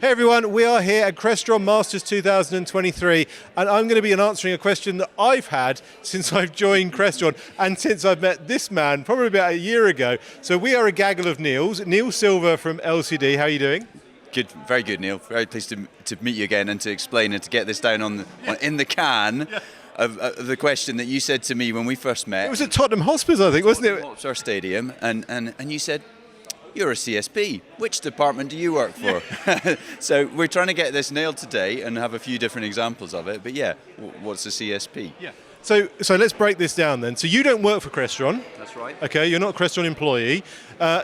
Hey everyone, we are here at Crestron Masters 2023 and I'm going to be answering a question that I've had since I've joined Crestron and since I've met this man probably about a year ago. So we are a gaggle of Neils. Neil Silver from LCD, how are you doing? Good, very good, Neil. Very pleased to meet you again and to explain and to get this down in the can of the question that you said to me when we first met. It was at Tottenham Hotspur, I think, wasn't it? Hotspur Stadium, and you said, you're a CSP. Which department do you work for? So we're trying to get this nailed today and have a few different examples of it. But yeah, what's a CSP? Yeah. So let's break this down then. So you don't work for Crestron. That's right. Okay, you're not a Crestron employee,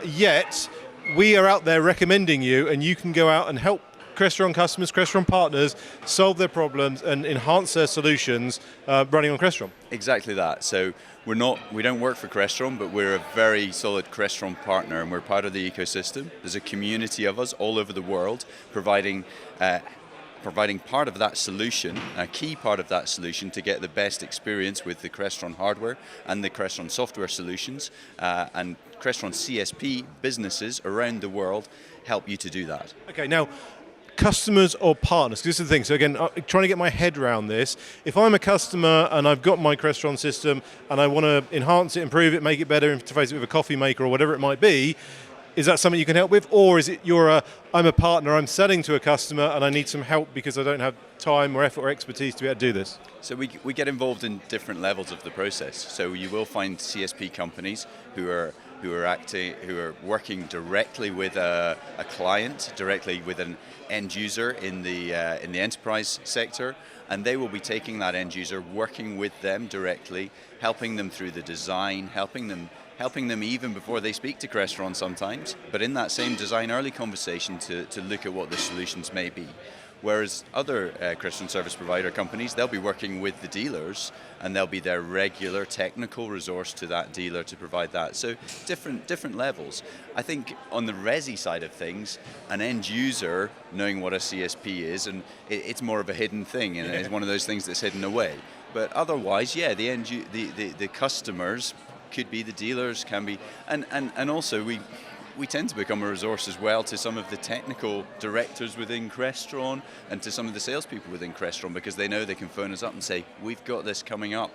yet we are out there recommending you, and you can go out and help Crestron customers, Crestron partners solve their problems and enhance their solutions running on Crestron. Exactly that. So we don't work for Crestron, but we're a very solid Crestron partner, and we're part of the ecosystem. There's a community of us all over the world providing part of that solution, a key part of that solution, to get the best experience with the Crestron hardware and the Crestron software solutions, and Crestron CSP businesses around the world help you to do that. Okay, now customers or partners, this is the thing. So again, trying to get my head around this. If I'm a customer and I've got my Crestron system and I want to enhance it, improve it, make it better, interface it with a coffee maker or whatever it might be, is that something you can help with? Or is it I'm a partner, I'm selling to a customer and I need some help because I don't have time or effort or expertise to be able to do this? So we get involved in different levels of the process. So you will find CSP companies who are working directly with a client, directly with an end user in the enterprise sector, and they will be taking that end user, working with them directly, helping them through the design, helping them even before they speak to Crestron sometimes, but in that same design early conversation to look at what the solutions may be. Whereas other Crestron service provider companies, they'll be working with the dealers and they'll be their regular technical resource to that dealer to provide that. So different levels. I think on the resi side of things, an end user knowing what a CSP is, and it's more of a hidden thing, and it's one of those things that's hidden away. But otherwise, yeah, the customers could be the dealers, can be, and also we tend to become a resource as well to some of the technical directors within Crestron and to some of the salespeople within Crestron, because they know they can phone us up and say, we've got this coming up.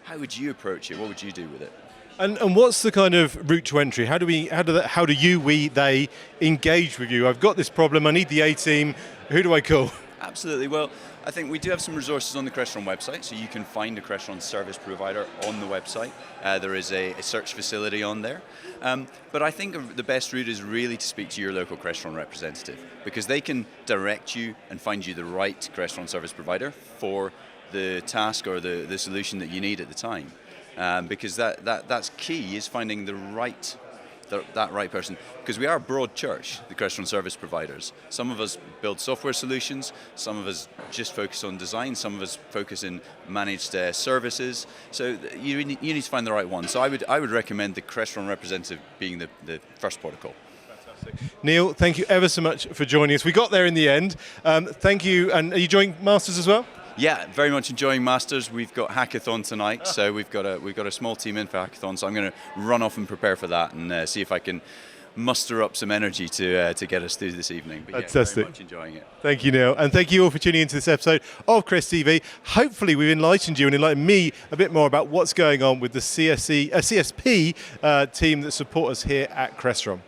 How would you approach it? What would you do with it? And what's the kind of route to entry? How do they engage with you? I've got this problem, I need the A-team, who do I call? Absolutely. Well, I think we do have some resources on the Crestron website, so you can find a Crestron service provider on the website. There is a search facility on there. But I think the best route is really to speak to your local Crestron representative, because they can direct you and find you the right Crestron service provider for the task or the solution that you need at the time. Because that's key, is finding the right person, because we are a broad church, the Crestron service providers. Some of us build software solutions, some of us just focus on design, some of us focus in managed services. So you need to find the right one. So I would recommend the Crestron representative being the first protocol. Fantastic. Neil, thank you ever so much for joining us. We got there in the end. Thank you, and are you joining Masters as well? Yeah, very much enjoying Masters. We've got Hackathon tonight, so we've got a small team in for Hackathon. So I'm going to run off and prepare for that and see if I can muster up some energy to get us through this evening. But fantastic. Yeah, very much enjoying it. Thank you, Neil, and thank you all for tuning into this episode of CresTV. Hopefully, we've enlightened you and enlightened me a bit more about what's going on with the CSP team that support us here at Crestron.